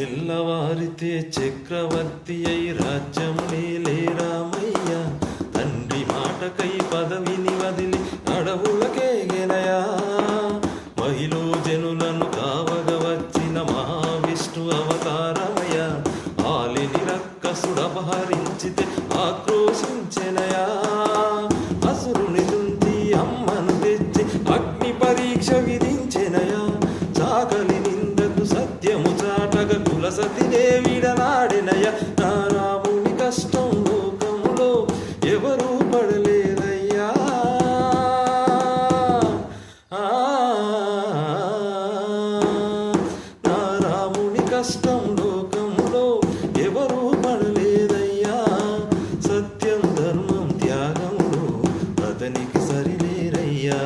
తెల్లవారితే చక్రవర్తి అయి రాజ్యం మేలే రామయ్య, తండ్రి మాటకై పదవిని వదిలి అడవులకేగెనయా. మహిళ జనులను కావగ వచ్చిన మహావిష్ణు అవతారమయ, ఆలిని రక్కసుడపహరించితే ఆక్రోశించెనయా. అసురుని దుంతి అమ్మను తెచ్చి అగ్ని పరీక్ష విధించెనయా. చాకలి నిందకు సత్యము చాటగ కులసతినే విడనాడినయ. నా రాముని కష్టం లోకంలో ఎవరూ పడలేదయ్యా. నా రాముని కష్టం లోకంలో ఎవరూ పడలేదయ్యా. సత్యం ధర్మం త్యాగంలో అతనికి సరిలేరయ్యా.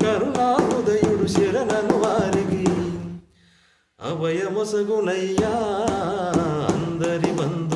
కరుణాహృదయుడు శరణను వారికి అభయమొసగునయ్యా. అందరి బంధు